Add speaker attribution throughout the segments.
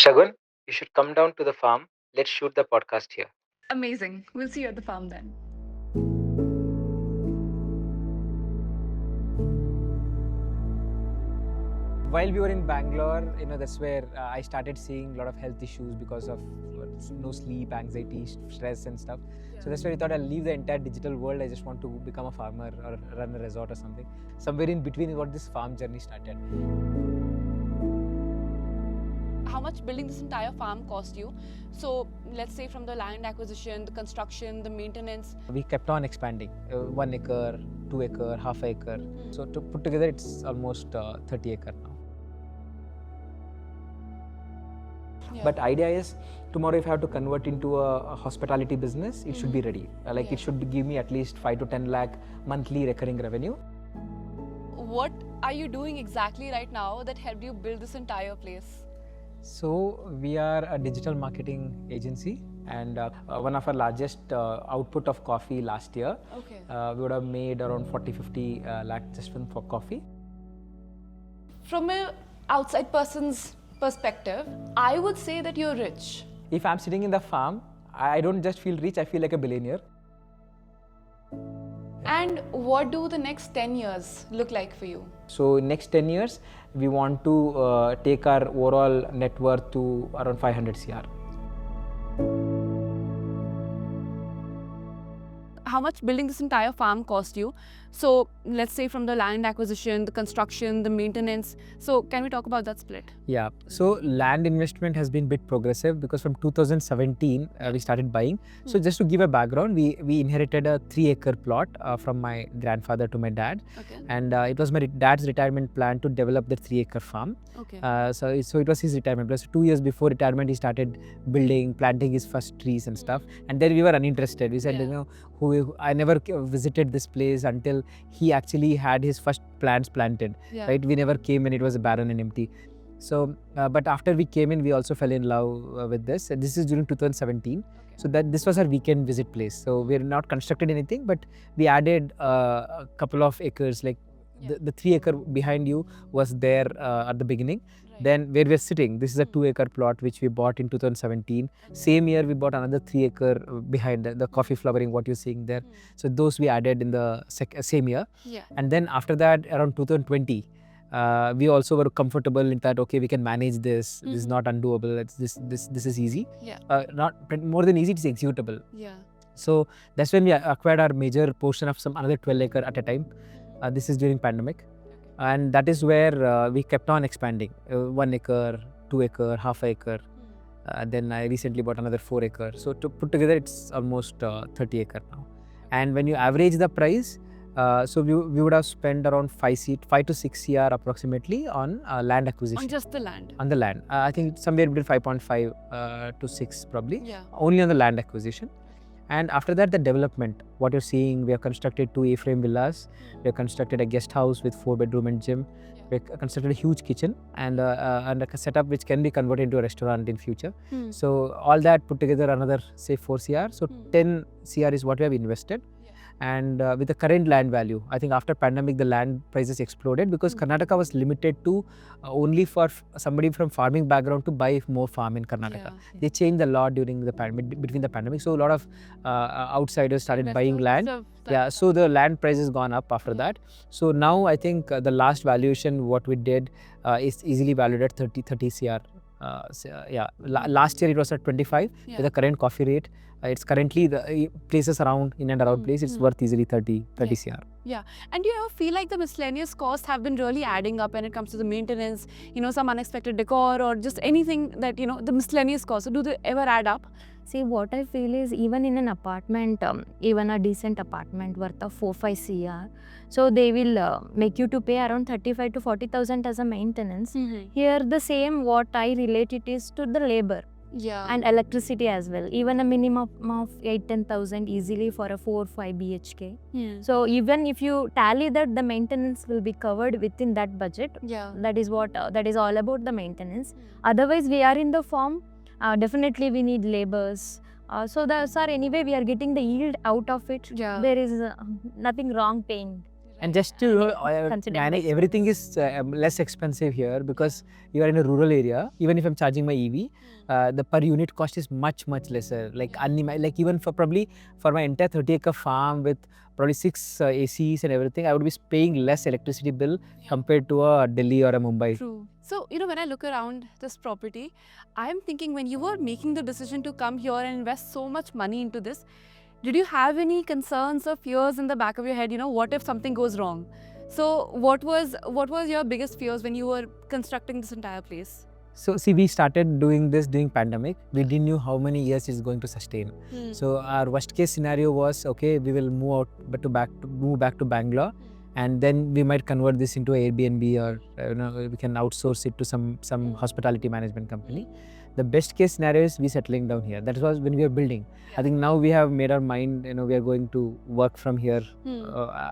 Speaker 1: Shagun, you should come down to the farm. Let's shoot the podcast here.
Speaker 2: Amazing. We'll see you at the farm then.
Speaker 3: While we were in Bangalore, that's where I started seeing a lot of health issues because of no sleep, anxiety, stress and stuff. So that's why I thought I'll leave the entire digital world. I just want to become a farmer or run a resort or something. Somewhere in between is what this farm journey started.
Speaker 2: How much building this entire farm cost you? So let's say from the land acquisition, the construction, the maintenance.
Speaker 3: We kept on expanding, 1 acre, 2 acre, half acre. So to put together, it's almost 30 acre now.
Speaker 2: Yeah.
Speaker 3: But idea is tomorrow if I have to convert into a hospitality business, it should be ready. It should give me at least 5 to 10 lakh monthly recurring revenue.
Speaker 2: What are you doing exactly right now that helped you build this entire place?
Speaker 3: So we are a digital marketing agency, and one of our largest output of coffee last year, we would have made around 40-50 lakh just for coffee.
Speaker 2: From an outside person's perspective, I would say that you're rich.
Speaker 3: If I'm sitting in the farm, I don't just feel rich, I feel like a billionaire.
Speaker 2: And what do the next 10 years look like for you?
Speaker 3: So next 10 years, we want to take our overall net worth to around 500 CR.
Speaker 2: How much building this entire farm cost you? So let's say from the land acquisition, the construction, the maintenance. So can we talk about that split?
Speaker 3: Yeah, so land investment has been a bit progressive because from 2017 we started buying. So just to give a background, we inherited a 3-acre plot from my grandfather to my dad. And it was my dad's retirement plan to develop the 3-acre farm. So it was his retirement plan. So 2 years before retirement, he started building, planting his first trees and stuff. And then we were uninterested. We said, I never visited this place until he actually had his first plants planted. Right? We never came when it was barren and empty. So, but after we came in, we also fell in love with this. And this is during 2017. So that this was our weekend visit place. So we're not constructed anything, but we added a couple of acres. Like the 3-acre behind you was there at the beginning. Then where we're sitting, this is a 2-acre plot which we bought in 2017. Same year we bought another 3-acre behind the coffee flowering, what you're seeing there. So those we added in the same year. And then after that, around 2020, we also were comfortable in that, okay, we can manage this. This is not undoable. This is easy. Not more than easy, it is executable. So that's when we acquired our major portion of another 12-acre at a time. This is during pandemic. And that is where we kept on expanding, 1 acre, 2 acre, half acre. Then I recently bought another 4 acre. So to put together, it's almost 30 acre now. And when you average the price, so we would have spent around 5 to 6 CR approximately on land acquisition.
Speaker 2: On just the land?
Speaker 3: On the land. I think somewhere between 5.5 to 6 probably. Only on the land acquisition. And after that, the development, what you're seeing, we have constructed 2 A-frame villas. We have constructed a guest house with 4-bedroom and gym. We have constructed a huge kitchen and a setup which can be converted into a restaurant in future. So all that put together another, say, 4 CR. So 10 CR is what we have invested. And with the current land value, I think after pandemic, the land prices exploded because Karnataka was limited to only for somebody from farming background to buy more farm in Karnataka. They changed the law during the between the pandemic. So a lot of outsiders started buying land. So the land price has gone up after that. So now I think the last valuation, what we did is easily valued at 30 CR. Last year it was at 25 with the current coffee rate. It's currently the places around in and around place. It's worth easily 30 CR.
Speaker 2: Yeah, and do you ever feel like the miscellaneous costs have been really adding up when it comes to the maintenance? Some unexpected decor or just anything that the miscellaneous costs. So do they ever add up?
Speaker 4: See, what I feel is even in an apartment, even a decent apartment worth of 4-5 CR, so they will make you to pay around 35 to 40,000 as a maintenance. Here the same, what I relate it is to the labor. And electricity as well. Even a minimum of 8-10,000 easily for a 4-5 BHK. So even if you tally that, the maintenance will be covered within that budget. That is what that is all about the maintenance. Otherwise, we are in the farm. Definitely we need labors. So anyway we are getting the yield out of it. There is nothing wrong paying.
Speaker 3: And just to
Speaker 4: Consider
Speaker 3: manage,
Speaker 4: my
Speaker 3: everything is less expensive here because you are in a rural area. Even if I'm charging my EV, the per unit cost is much lesser. Like like even for probably for my entire 30-acre farm with probably 6 ACs and everything, I would be paying less electricity bill compared to a Delhi or a Mumbai.
Speaker 2: True. So, when I look around this property, I'm thinking when you were making the decision to come here and invest so much money into this, did you have any concerns or fears in the back of your head? What if something goes wrong? So, what was your biggest fears when you were constructing this entire place?
Speaker 3: So see, we started doing this during pandemic. We didn't know how many years it's going to sustain. So our worst case scenario was, okay, we will move back to Bangalore, and then we might convert this into Airbnb, or we can outsource it to some hospitality management company. The best case scenario is we settling down here. That was when we were building. I think now we have made our mind, we are going to work from here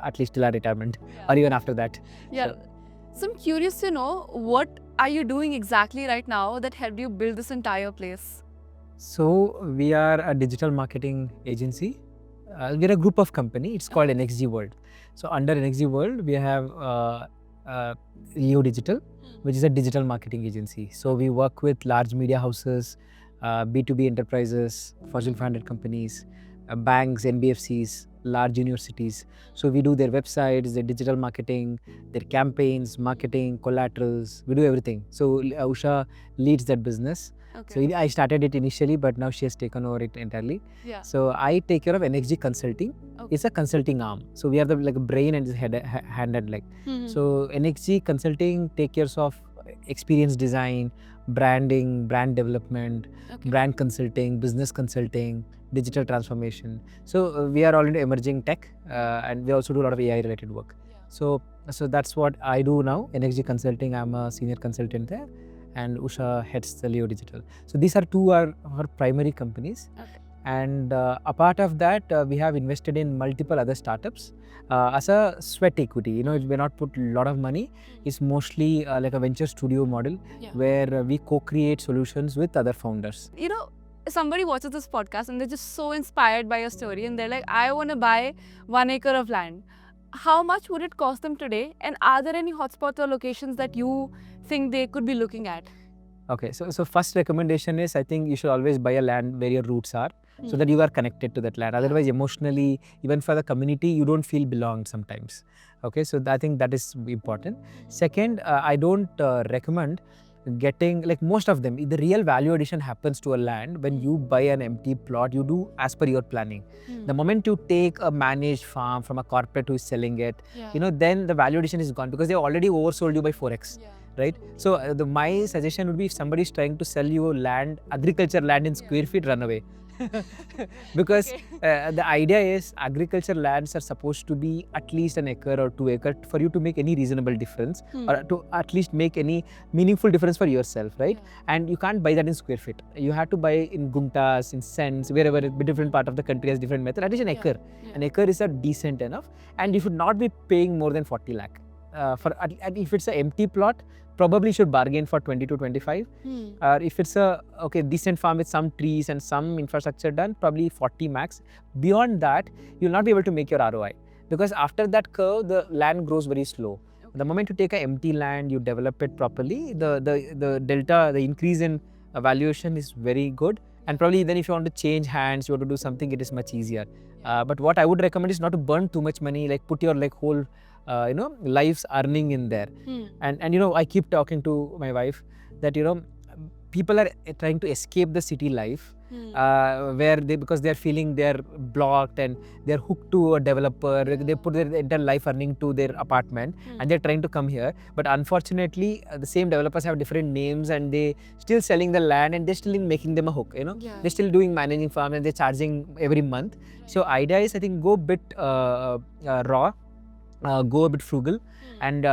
Speaker 3: at least till our retirement, or even after that.
Speaker 2: Yeah. So I'm curious to know, what are you doing exactly right now that helped you build this entire place?
Speaker 3: So we are a digital marketing agency. We're a group of company. It's called NXG World. So under NXG World, we have Leo Digital, which is a digital marketing agency. So we work with large media houses, B2B enterprises, Fortune 500 companies, banks, NBFCs, large universities. So we do their websites, their digital marketing, their campaigns, marketing, collaterals. We do everything. So Usha leads that business.
Speaker 2: Okay.
Speaker 3: So I started it initially, but now she has taken over it entirely.
Speaker 2: Yeah.
Speaker 3: So I take care of NXG Consulting.
Speaker 2: Okay.
Speaker 3: It's a consulting arm. So we are the brain and hand and leg. So NXG Consulting take care of experience design, branding, brand development, brand consulting, business consulting, digital transformation. So we are all into emerging tech, and we also do a lot of AI related work. So that's what I do now. NXG Consulting, I'm a senior consultant there, and Usha heads the Leo Digital. So these are two our primary companies.
Speaker 2: Okay.
Speaker 3: And apart of that, we have invested in multiple other startups as a sweat equity. We're not put a lot of money. It's mostly like a venture studio model where we co-create solutions with other founders.
Speaker 2: Somebody watches this podcast and they're just so inspired by your story and they're like, I want to buy 1 acre of land. How much would it cost them today? And are there any hotspots or locations that you think they could be looking at?
Speaker 3: Okay, so first recommendation is, I think you should always buy a land where your roots are, so that you are connected to that land. Otherwise, emotionally, even for the community, you don't feel belonged sometimes. Okay, so I think that is important. Second, I don't recommend getting, like most of them, the real value addition happens to a land when you buy an empty plot. You do as per your planning. The moment you take a managed farm from a corporate who is selling it, then the value addition is gone because they already oversold you by 4x. Right? So my suggestion would be, if somebody is trying to sell you land, agriculture land in square feet, run away. Because the idea is agriculture lands are supposed to be at least 1 acre or 2 acre for you to make any reasonable difference, or to at least make any meaningful difference for yourself, right? And you can't buy that in square feet. You have to buy in guntas, in cents, wherever a different part of the country has different method. At least 1 acre. 1 acre is a decent enough, and you should not be paying more than 40 lakh. If it's an empty plot, probably should bargain for 20 to 25. Or if it's a decent farm with some trees and some infrastructure done, probably 40 max. Beyond that, you'll not be able to make your ROI, because after that curve, the land grows very slow. The moment you take an empty land, you develop it properly, the delta, the increase in valuation is very good. And probably then if you want to change hands, you want to do something, it is much easier. But what I would recommend is not to burn too much money, like put your whole life's earning in there. And I keep talking to my wife that people are trying to escape the city life, because they are feeling they are blocked and they are hooked to a developer. They put their entire life earning to their apartment, and they're trying to come here. But unfortunately, the same developers have different names, and they still selling the land, and they're still making them a hook. They're still doing managing farm, and they're charging every month. So idea is, I think, go a bit raw. Go a bit frugal, and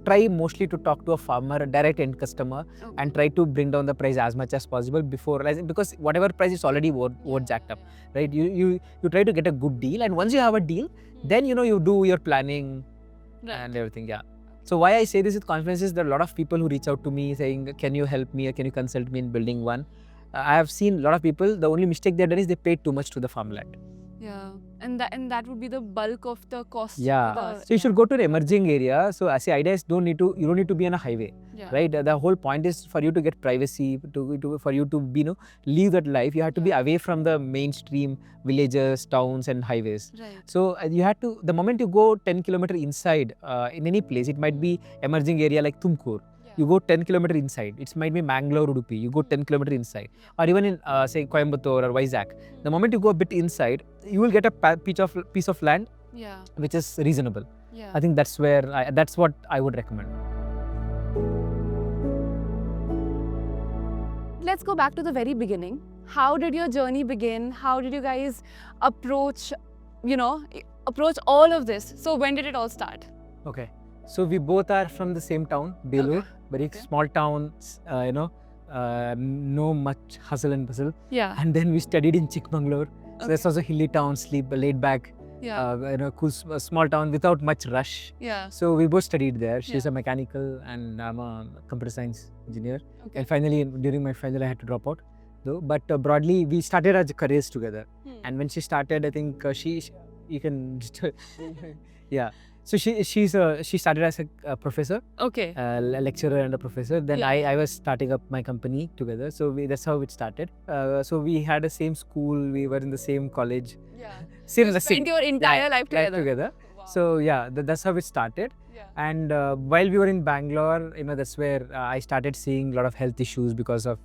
Speaker 3: try mostly to talk to a farmer, a direct end customer, and try to bring down the price as much as possible before, because whatever price is already worth jacked up, right? You try to get a good deal, and once you have a deal, then you do your planning and everything. So why I say this with confidence is there are a lot of people who reach out to me saying, can you help me, or can you consult me in building one? I have seen a lot of people, the only mistake they've done is they paid too much to the farmland.
Speaker 2: Yeah. And that would be the bulk of the cost.
Speaker 3: Yeah. So you should go to an emerging area. So as the idea is, you don't need to be on a highway, right? The whole point is for you to get privacy, for you to live that life. You have to be away from the mainstream villages, towns, and highways.
Speaker 2: Right.
Speaker 3: So you have to. The moment you go 10 kilometer inside in any place, it might be emerging area like Tumkur. You go 10 kilometer inside. It might be Bangalore, Udupi. You go 10 kilometer inside, or even in say Coimbatore or Vizag. The moment you go a bit inside, you will get a piece of land, which is reasonable. I think that's that's what I would recommend.
Speaker 2: Let's go back to the very beginning. How did your journey begin? How did you guys approach all of this? So when did it all start?
Speaker 3: Okay. So we both are from the same town, Belur, very small town, no much hustle and bustle.
Speaker 2: Yeah.
Speaker 3: And then we studied in Chikmagalur. So this was a hilly town, laid back, cool small town without much rush.
Speaker 2: Yeah.
Speaker 3: So we both studied there. She's a mechanical and I'm a computer science engineer. Okay. And finally, during my final, I had to drop out. Though, but broadly, we started as careers together. And when she started, I think you can just, yeah. So she started as a professor, a lecturer and a professor. Then I was starting up my company together. So that's how it started. So we had the same school. We were in the same college.
Speaker 2: Yeah.
Speaker 3: You
Speaker 2: spent your entire life together.
Speaker 3: Wow. So yeah, that's how it started. Yeah. And while we were in Bangalore, that's where I started seeing a lot of health issues because of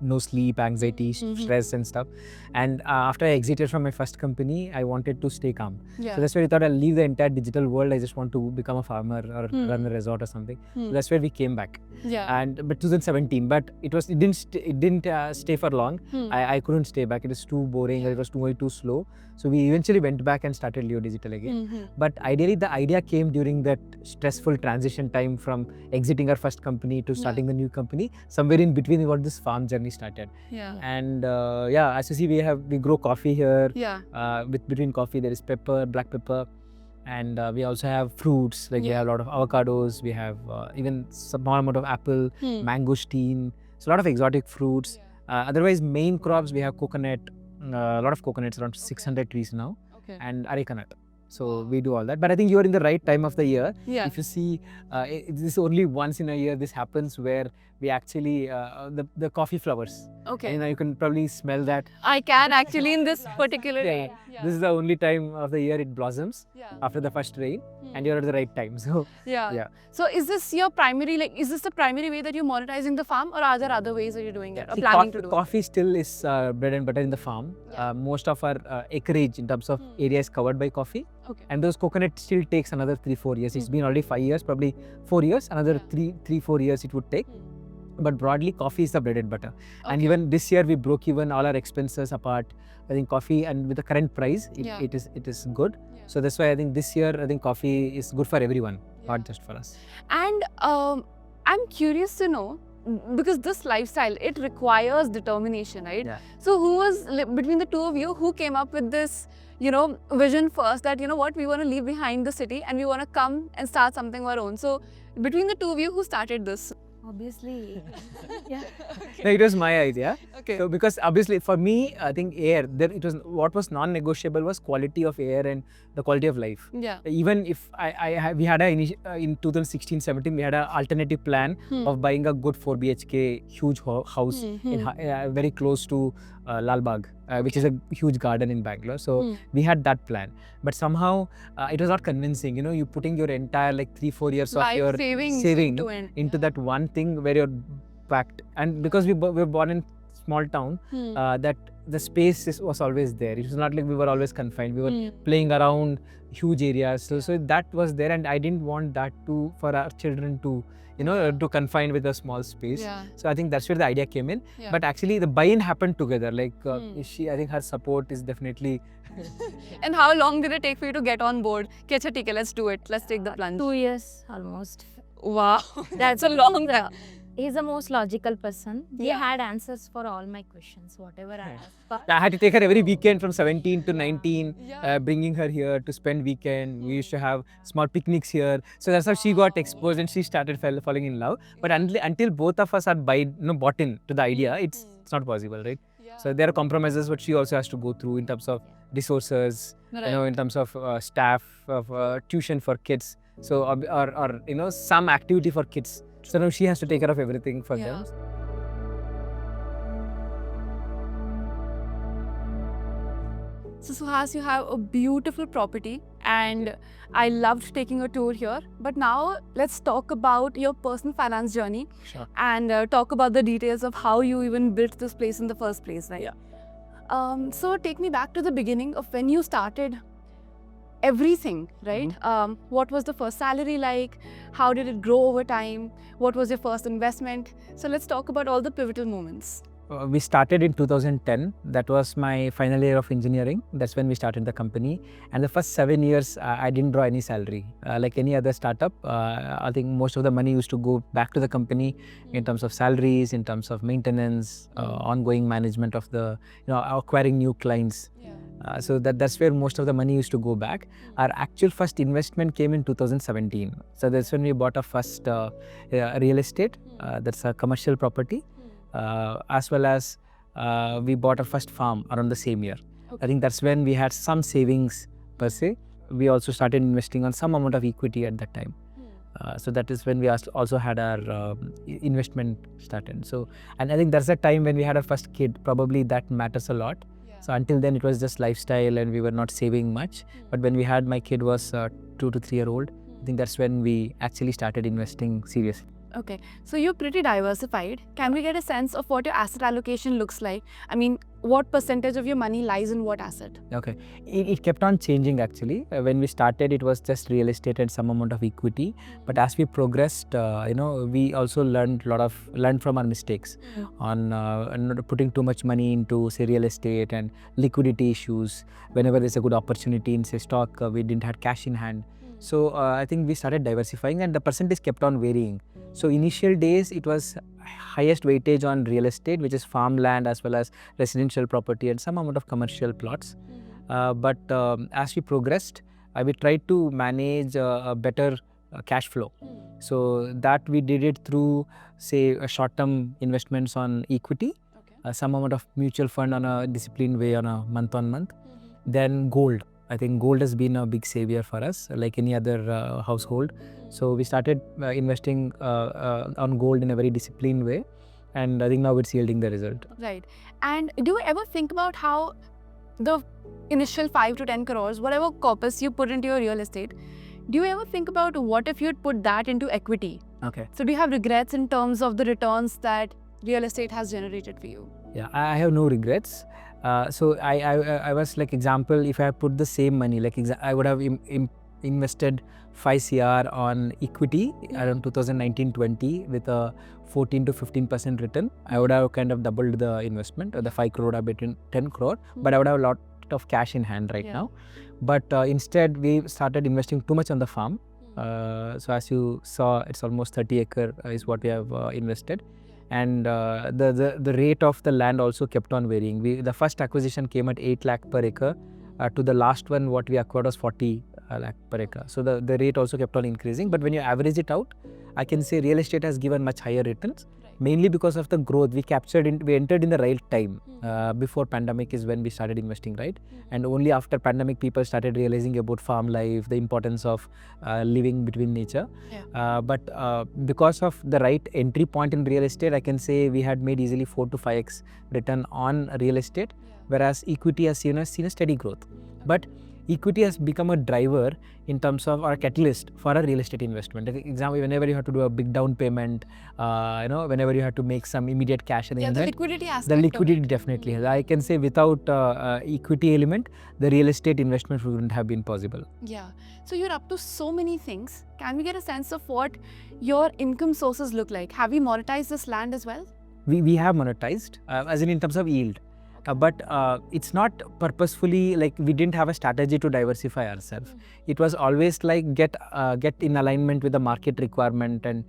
Speaker 3: no sleep, anxiety, stress and stuff. And after I exited from my first company, I wanted to stay calm. So that's where I thought I'll leave the entire digital world. I just want to become a farmer or run a resort or something. So that's where we came back. But 2017, but it didn't stay for long. I couldn't stay back. It was too boring. It was too slow. So we eventually went back and started Leo Digital again. But ideally, the idea came during that stressful transition time from exiting our first company to starting the new company. Somewhere in between, we got this farm journey started. And as you see, we grow coffee here. Between coffee, there is pepper, black pepper. And we also have fruits, like we have a lot of avocados. We have even small amount of apple, mangosteen. So a lot of exotic fruits. Otherwise, main crops, we have coconut. A lot of coconuts, around 600 trees now, and areca. So we do all that. But I think you're in the right time of the year. If you see, this only once in a year this happens where we actually, the coffee flowers. And, you can probably smell that.
Speaker 2: I can actually in this particular day.
Speaker 3: This is the only time of the year it blossoms after the first rain, and you're at the right time. So
Speaker 2: So is this your primary, is this the primary way that you're monetizing the farm, or are there other ways that you're doing it or planning to do it?
Speaker 3: Coffee still is bread and butter in the farm. Most of our acreage in terms of area is covered by coffee. And those coconut still takes another 3-4 years. It's been already 5 years, probably 4 years, another 3-4 years it would take. But broadly, coffee is the bread and butter. And even this year, we broke even all our expenses apart. I think coffee, and with the current price, it is good. So that's why I think this year, I think coffee is good for everyone, not just for us.
Speaker 2: And I'm curious to know, because this lifestyle, it requires determination, right? So who was, between the two of you, who came up with this, vision first that, we want to leave behind the city and we want to come and start something of our own. So between the two of you, who started this?
Speaker 4: Obviously.
Speaker 3: No, it was my idea. So because obviously for me, I think what was non-negotiable was quality of air and the quality of life. Even if we had in 2016-17, we had an alternative plan of buying a good 4 BHK huge house very close to Lal Bagh, which is a huge garden in Bangalore. So we had that plan, but somehow it was not convincing. You putting your entire 3-4 years of your saving into that one thing where you're packed. And because we were born in small town, that the space was always there. It was not like we were always confined. We were playing around huge areas. So that was there, and I didn't want that for our children to to confine with a small space. So I think that's where the idea came in. But actually the buy-in happened together. I think her support is definitely.
Speaker 2: And how long did it take for you to get on board? Okay, let's do it. Let's take the plunge.
Speaker 4: 2 years almost.
Speaker 2: Wow, that's a long time.
Speaker 4: He's the most logical person. He had answers for all my questions, whatever I asked.
Speaker 3: I had to take her every weekend from 17 to 19, bringing her here to spend weekend. We used to have small picnics here. So that's how she got exposed and she started falling in love. But until both of us are bought in to the idea, it's not possible, right? So there are compromises what she also has to go through in terms of resources, in terms of staff, of tuition for kids. So or some activity for kids. So now she has to take care of everything for them.
Speaker 2: So Suhas, you have a beautiful property and I loved taking a tour here. But now let's talk about your personal finance journey.
Speaker 3: Sure.
Speaker 2: And talk about the details of how you even built this place in the first place, right?
Speaker 3: Yeah.
Speaker 2: So take me back to the beginning of when you started everything, right? What was the first salary like? How did it grow over time? What was your first investment? So let's talk about all the pivotal moments.
Speaker 3: We started in 2010. That was my final year of engineering. That's when we started the company. And the first 7 years, I didn't draw any salary. Like any other startup, I think most of the money used to go back to the company in terms of salaries, in terms of maintenance, ongoing management of the, acquiring new clients. So that's where most of the money used to go back. Our actual first investment came in 2017. So that's when we bought our first real estate. That's a commercial property. As well as we bought our first farm around the same year. I think that's when we had some savings per se. We also started investing on some amount of equity at that time. So that is when we also had our investment started. So, and I think that's the time when we had our first kid. Probably that matters a lot. So until then it was just lifestyle and we were not saving much. But when we had, my kid was 2 to 3 year old. I think that's when we actually started investing seriously.
Speaker 2: Okay, so you're pretty diversified. Can we get a sense of what your asset allocation looks like? I mean, what percentage of your money lies in what asset?
Speaker 3: Okay, it kept on changing actually. When we started, it was just real estate and some amount of equity. But as we progressed, we also learned from our mistakes on putting too much money into say real estate and liquidity issues. Whenever there's a good opportunity in say stock, we didn't have cash in hand. So I think we started diversifying and the percentage kept on varying. So initial days, it was highest weightage on real estate, which is farmland as well as residential property and some amount of commercial plots. But as we progressed, we tried to manage a better cash flow. So that we did it through say short-term investments on equity, some amount of mutual fund on a disciplined way on a month-on-month, then gold. I think gold has been a big savior for us, like any other household. So we started investing on gold in a very disciplined way, and I think now it's yielding the result.
Speaker 2: Right. And do you ever think about how the initial 5 to 10 crores, whatever corpus you put into your real estate, do you ever think about what if you'd put that into equity?
Speaker 3: Okay.
Speaker 2: So do you have regrets in terms of the returns that real estate has generated for you?
Speaker 3: Yeah, I have no regrets. So I was like example, if I put the same money, like I would have invested 5 CR on equity around 2019-20 with a 14 to 15% return. I would have kind of doubled the investment. The 5 crore would have been 10 crore, but I would have a lot of cash in hand right now. But instead, we started investing too much on the farm. So as you saw, it's almost 30 acre is what we have invested. And the rate of the land also kept on varying. The first acquisition came at 8 lakh per acre. To the last one, what we acquired was 40 lakh per acre. So the rate also kept on increasing. But when you average it out, I can say real estate has given much higher returns, mainly because of the growth we entered in the right time. Before pandemic is when we started investing, right? And only after pandemic, people started realizing about farm life, the importance of living between nature. But because of the right entry point in real estate, I can say we had made easily 4 to 5x return on real estate, whereas equity has seen a steady growth. But equity has become a driver in terms of or a catalyst for a real estate investment. For example, whenever you have to do a big down payment, whenever you have to make some immediate cash arrangement.
Speaker 2: The liquidity aspect.
Speaker 3: The liquidity definitely has. I can say without equity element, the real estate investment wouldn't have been possible.
Speaker 2: Yeah. So you're up to so many things. Can we get a sense of what your income sources look like? Have you monetized this land as well?
Speaker 3: We have monetized, as in terms of yield. But it's not purposefully, like we didn't have a strategy to diversify ourselves. It was always like get in alignment with the market requirement and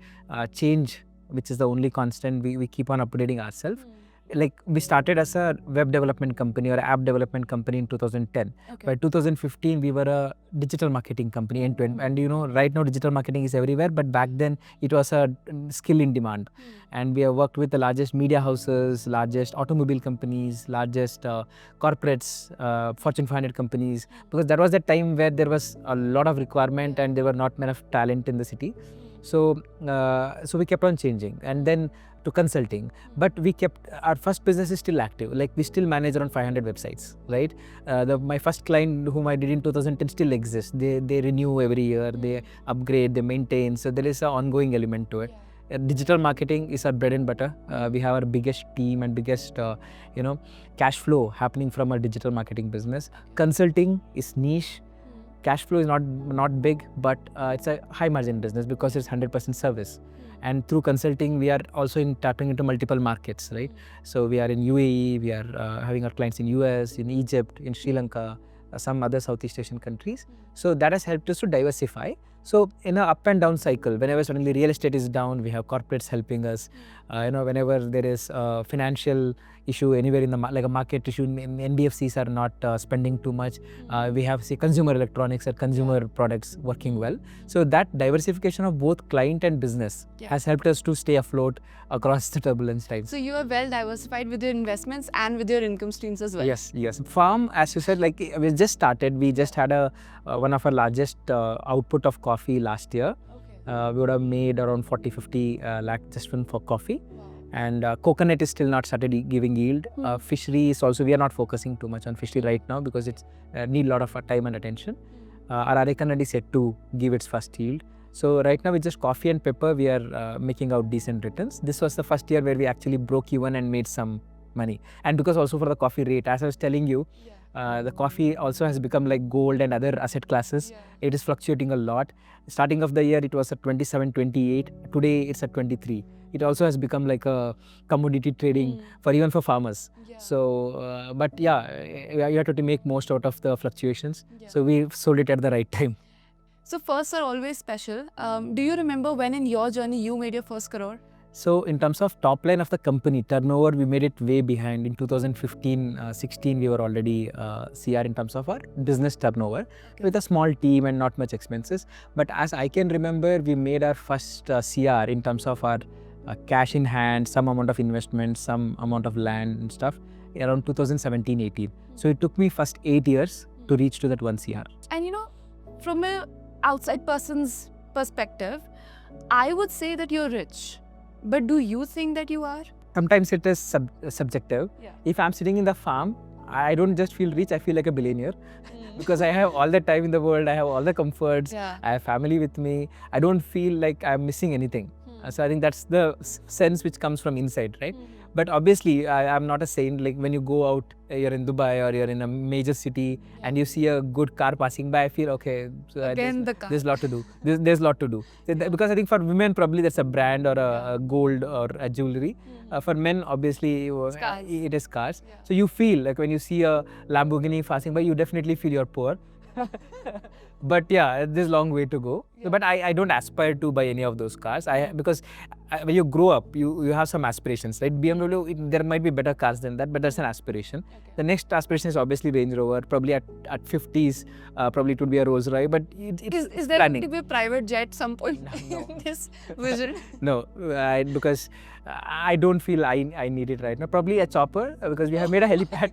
Speaker 3: change, which is the only constant. We keep on updating ourselves. like we started as a web development company or app development company in 2010.
Speaker 2: Okay.
Speaker 3: By 2015, we were a digital marketing company end to end. And right now digital marketing is everywhere, but back then it was a skill in demand. And we have worked with the largest media houses, largest automobile companies, largest corporates, Fortune 500 companies, because that was the time where there was a lot of requirement and there were not enough talent in the city. So we kept on changing, and then to consulting, but we kept our first business is still active. Like we still manage around 500 websites, right? My first client whom I did in 2010 still exists. They renew every year, they upgrade, they maintain. So there is an ongoing element to it. Digital marketing is our bread and butter. We have our biggest team and biggest cash flow happening from our digital marketing business. Consulting is niche. Cash flow is not big, but it's a high margin business because it's 100% service. And through consulting, we are also tapping into multiple markets, right? So we are in UAE, we are having our clients in US, in Egypt, in Sri Lanka, some other Southeast Asian countries. So that has helped us to diversify. So in an up and down cycle, whenever suddenly real estate is down, we have corporates helping us. Whenever there is a financial issue anywhere in the like a market issue, NBFCs are not spending too much. We have consumer electronics or consumer products working well. So that diversification of both client and business has helped us to stay afloat across the turbulence times.
Speaker 2: So you are well diversified with your investments and with your income streams as well.
Speaker 3: Yes. Farm, as you said, like we just started. We just had one of our largest output of coffee last year. We would have made around 40-50 lakh just for coffee. And coconut is still not started giving yield. Fishery is also, we are not focusing too much on fishery right now because it's need a lot of time and attention. Our arecanut is yet to give its first yield. So right now with just coffee and pepper, we are making out decent returns. This was the first year where we actually broke even and made some money. And because also for the coffee rate, as I was telling you, the coffee also has become like gold and other asset classes. It is fluctuating a lot. Starting of the year, it was at 27, 28. Today, it's at 23. It also has become like a commodity trading even for farmers. So, but yeah, you have to make most out of the fluctuations. So we sold it at the right time.
Speaker 2: So firsts are always special. Do you remember when in your journey you made your first crore?
Speaker 3: So in terms of top line of the company turnover, we made it way behind. In 2015-16, we were already CR in terms of our business turnover with a small team and not much expenses. But as I can remember, we made our first CR in terms of our cash in hand, some amount of investment, some amount of land and stuff around 2017-18. So it took me first 8 years to reach to that 1 CR.
Speaker 2: And from an outside person's perspective, I would say that you're rich. But do you think that you are?
Speaker 3: Sometimes it is subjective. If I'm sitting in the farm, I don't just feel rich, I feel like a billionaire. Because I have all the time in the world, I have all the comforts, I have family with me. I don't feel like I'm missing anything. So I think that's the sense which comes from inside, right? But obviously, I'm not a saint. Like when you go out, you're in Dubai or you're in a major city and you see a good car passing by, I feel, okay, so there's a lot to do. There's a lot to do. So because I think for women, probably that's a brand or a gold or a jewelry. For men, obviously, it is cars. So you feel like when you see a Lamborghini passing by, you definitely feel you're poor. But yeah, there's a long way to go. But I don't aspire to buy any of those cars. Because when you grow up, you have some aspirations, right? BMW, there might be better cars than that, but that's an aspiration. The next aspiration is obviously Range Rover. Probably at 50s, probably it would be a Rolls Royce. But
Speaker 2: is there going to be a private jet some point in this vision?
Speaker 3: No, because I don't feel I need it right now. Probably a chopper, because we have made a helipad.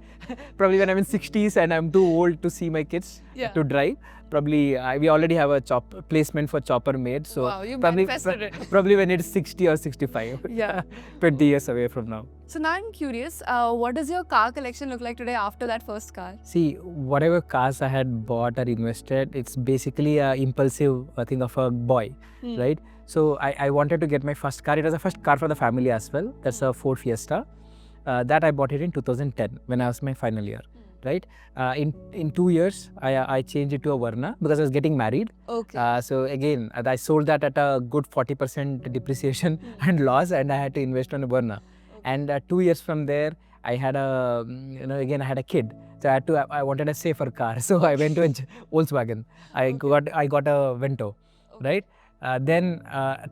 Speaker 3: Probably when I'm in 60s and I'm too old to see my kids to drive. Probably we already have a placement for chopper made. So
Speaker 2: wow, you
Speaker 3: probably,
Speaker 2: manifested it.
Speaker 3: Probably when it's 60 or 65. 20 years away from now.
Speaker 2: So now I'm curious, what does your car collection look like today after that first car?
Speaker 3: See, whatever cars I had bought or invested, it's basically an impulsive thing of a boy, right? So I wanted to get my first car. It was the first car for the family as well. That's a Ford Fiesta. That I bought it in 2010 when I was my final year. Right, in 2 years I changed it to a Verna because I was getting married. So again I sold that at a good 40% depreciation and loss, and I had to invest on a Verna. And 2 years from there I had again I had a kid, so I wanted a safer car, so I went to a Volkswagen. I got a Vento, right? Then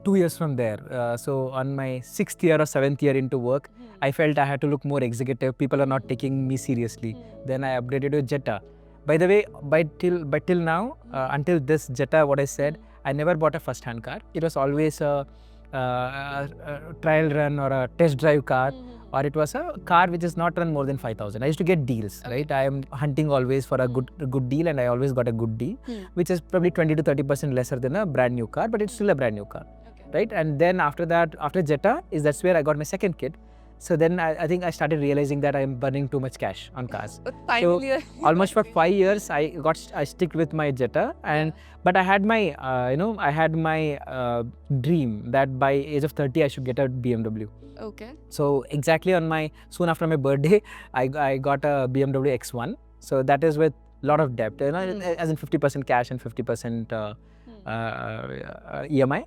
Speaker 3: 2 years from there, so on my 6th year or 7th year into work, I felt I had to look more executive. People are not taking me seriously. Then I upgraded to Jetta. By the way, till now, until this Jetta, what I said, I never bought a first-hand car. It was always a trial run or a test drive car, or it was a car which is not run more than 5,000. I used to get deals, right? I am hunting always for a good deal, and I always got a good deal, which is probably 20 to 30% lesser than a brand new car, but it's still a brand new car, right? And then after that, after Jetta, that's where I got my second kid. So then I think I started realizing that I am burning too much cash on cars.
Speaker 2: Finally,
Speaker 3: So almost for 5 years, I stick with my Jetta, but I had my dream that by age of 30 I should get a BMW.
Speaker 2: Okay.
Speaker 3: So exactly soon after my birthday, I got a BMW X1. So that is with a lot of debt, as in 50% cash and 50% EMI.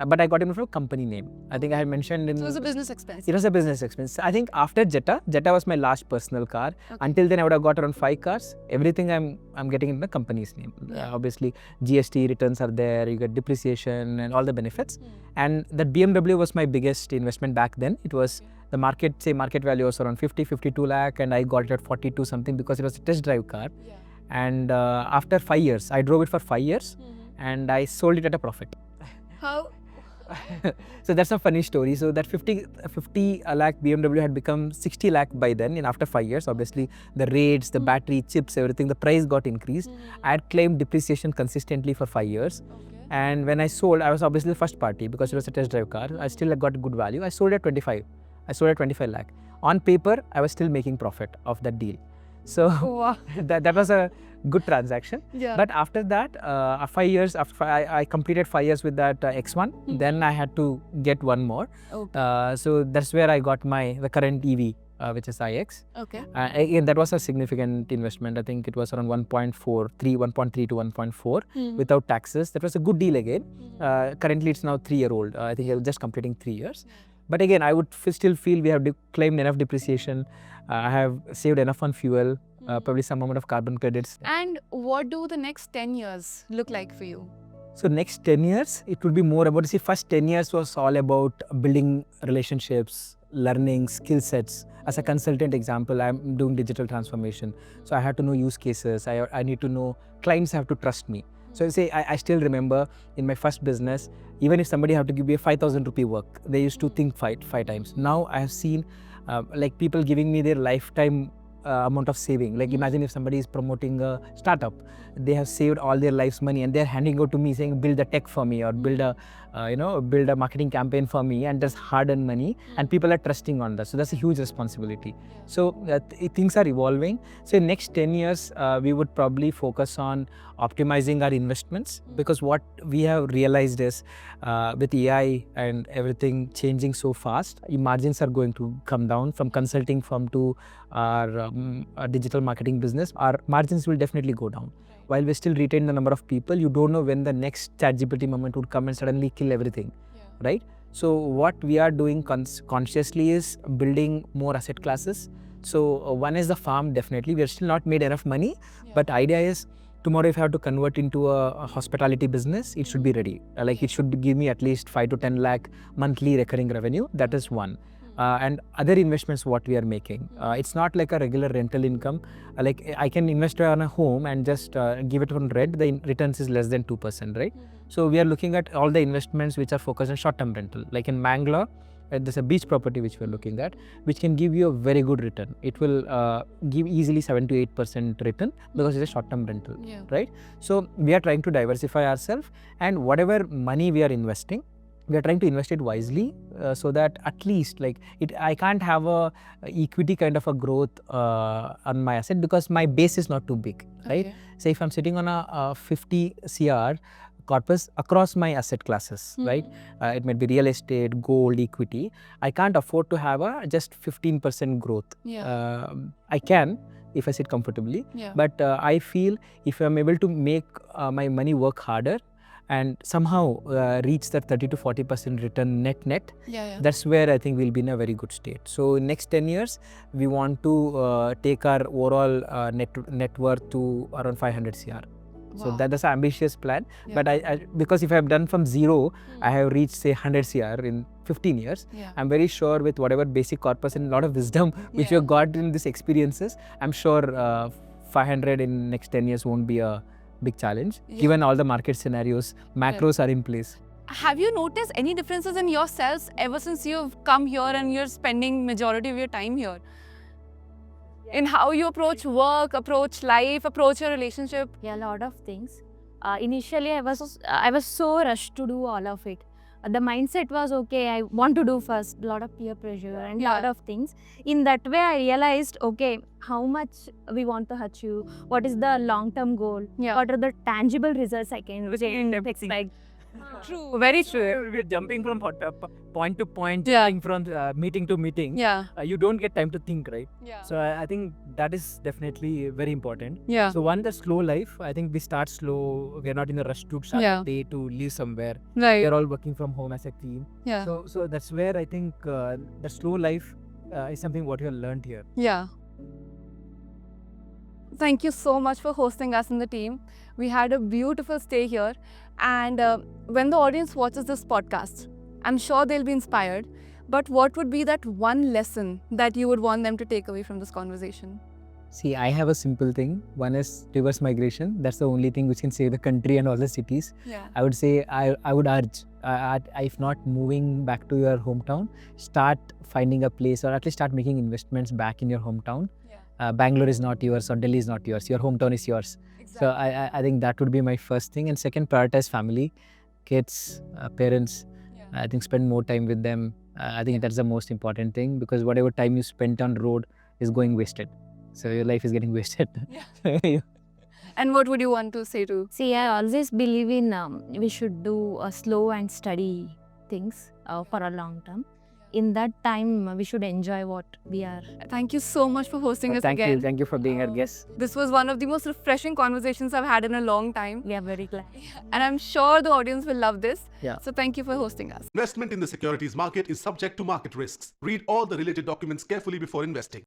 Speaker 3: But I got it from a company name. I think I had mentioned in...
Speaker 2: So it was a business expense.
Speaker 3: It was a business expense. I think after Jetta was my last personal car. Okay. Until then, I would have got around 5 cars. Everything I'm getting in the company's name. Obviously, GST returns are there. You get depreciation and all the benefits. And that BMW was my biggest investment back then. It was the market value was around 52 lakh, and I got it at 42 something because it was a test drive car. And after 5 years, I drove it for 5 years, and I sold it at a profit.
Speaker 2: How?
Speaker 3: So that's a funny story. So that 50 lakh BMW had become 60 lakh by then, and after 5 years, obviously the rates, the battery, chips, everything, the price got increased. I had claimed depreciation consistently for 5 years. And when I sold, I was obviously the first party because it was a test drive car. I still got good value. I sold at 25. I sold at 25 lakh. On paper, I was still making profit of that deal. So
Speaker 2: wow.
Speaker 3: that was a good transaction. But after that, 5 years, after I completed 5 years with that X1, then I had to get one more. So that's where I got the current EV, which is iX. Again, that was a significant investment. I think it was around 1.3 to 1.4 without taxes. That was a good deal again. Currently, it's now 3-year-old. I think I'm just completing 3 years. But again, I would still feel we have claimed enough depreciation. I have saved enough on fuel, probably some amount of carbon credits.
Speaker 2: And what do the next 10 years look like for you?
Speaker 3: So next 10 years, it would be more about, first 10 years was all about building relationships, learning skill sets. As a consultant example, I'm doing digital transformation. So I have to know use cases. I need to know, clients have to trust me. So I still remember in my first business, even if somebody had to give me a 5,000 rupee work, they used to think five times. Now I have seen like people giving me their lifetime amount of saving. Like imagine if somebody is promoting a startup, they have saved all their life's money and they're handing it to me saying, build a tech for me or build a marketing campaign for me, and just hard-earned money, and people are trusting on that. So that's a huge responsibility. So things are evolving. So in next 10 years, we would probably focus on optimizing our investments, because what we have realized is with AI and everything changing so fast, margins are going to come down. From consulting firm to our digital marketing business, our margins will definitely go down. While we still retain the number of people, you don't know when the next ChatGPT moment would come and suddenly kill everything, right? So what we are doing consciously is building more asset classes. So one is the farm, definitely. We have still not made enough money, but idea is tomorrow if I have to convert into a hospitality business, it should be ready. Like it should give me at least 5 to 10 lakh monthly recurring revenue. That is one. And other investments what we are making. It's not like a regular rental income. Like I can invest on a home and just give it on rent. The returns is less than 2%, right? So we are looking at all the investments which are focused on short-term rental. Like in Bangalore, there's a beach property which we're looking at, which can give you a very good return. It will give easily 7 to 8% return because it's a short-term rental, right? So we are trying to diversify ourselves, and whatever money we are investing, we are trying to invest it wisely so that at least I can't have a equity kind of a growth on my asset because my base is not too big, right? So if I'm sitting on a 50 CR corpus across my asset classes, right? It might be real estate, gold, equity. I can't afford to have a just 15% growth. I can if I sit comfortably, but I feel if I'm able to make my money work harder and somehow reach that 30 to 40% return net, that's where I think we'll be in a very good state. So next 10 years, we want to take our overall net worth to around 500 CR. So
Speaker 2: Wow.
Speaker 3: that's an ambitious plan.
Speaker 2: Yeah.
Speaker 3: But I because if I have done from zero, I have reached say 100 CR in 15 years.
Speaker 2: Yeah.
Speaker 3: I'm very sure with whatever basic corpus and a lot of wisdom which you
Speaker 2: Yeah.
Speaker 3: have got in these experiences, I'm sure 500 in next 10 years won't be a big challenge.
Speaker 2: Yeah.
Speaker 3: Given all the market scenarios, macros are in place.
Speaker 2: Have you noticed any differences in yourselves ever since you've come here and you're spending majority of your time here? In how you approach work, approach life, approach your relationship?
Speaker 4: Yeah, a lot of things. Initially, I was so rushed to do all of it. The mindset was okay. I want to do first. A lot of peer pressure and
Speaker 2: Yeah.
Speaker 4: lot of things. In that way, I realized okay, how much we want to achieve. What is the long-term goal?
Speaker 2: Yeah.
Speaker 4: What are the tangible results I can expect?
Speaker 2: True, very true.
Speaker 3: We're jumping from point to point,
Speaker 2: Yeah.
Speaker 3: jumping from meeting to meeting.
Speaker 2: Yeah.
Speaker 3: You don't get time to think, right?
Speaker 2: Yeah.
Speaker 3: So I think that is definitely very important.
Speaker 2: Yeah.
Speaker 3: So one, the slow life. I think we start slow. We are not in a rush to start
Speaker 2: Yeah.
Speaker 3: a day to live somewhere.
Speaker 2: Right.
Speaker 3: We are all working from home as a team.
Speaker 2: Yeah.
Speaker 3: So that's where I think the slow life is something what you have learned here.
Speaker 2: Yeah. Thank you so much for hosting us in the team. We had a beautiful stay here. And when the audience watches this podcast, I'm sure they'll be inspired. But what would be that one lesson that you would want them to take away from this conversation?
Speaker 3: See, I have a simple thing. One is reverse migration. That's the only thing which can save the country and all the cities.
Speaker 2: Yeah.
Speaker 3: I would say I would urge, if not moving back to your hometown, start finding a place or at least start making investments back in your hometown.
Speaker 2: Yeah.
Speaker 3: Bangalore is not yours or Delhi is not yours. Your hometown is yours. So I think that would be my first thing. And second, prioritize family, kids, parents.
Speaker 2: Yeah.
Speaker 3: I think spend more time with them. I think that's the most important thing because whatever time you spent on road is going wasted. So your life is getting wasted.
Speaker 2: Yeah. And what would you want to say to?
Speaker 4: See, I always believe in we should do slow and steady things for a long term. In that time, we should enjoy what we are.
Speaker 2: Thank you so much for hosting us
Speaker 3: Thank
Speaker 2: again.
Speaker 3: you. Thank you for being our guest.
Speaker 2: This was one of the most refreshing conversations I've had in a long time.
Speaker 4: We are very glad.
Speaker 2: And I'm sure the audience will love this.
Speaker 3: Yeah.
Speaker 2: So thank you for hosting us.
Speaker 5: Investment in the securities market is subject to market risks. Read all the related documents carefully before investing.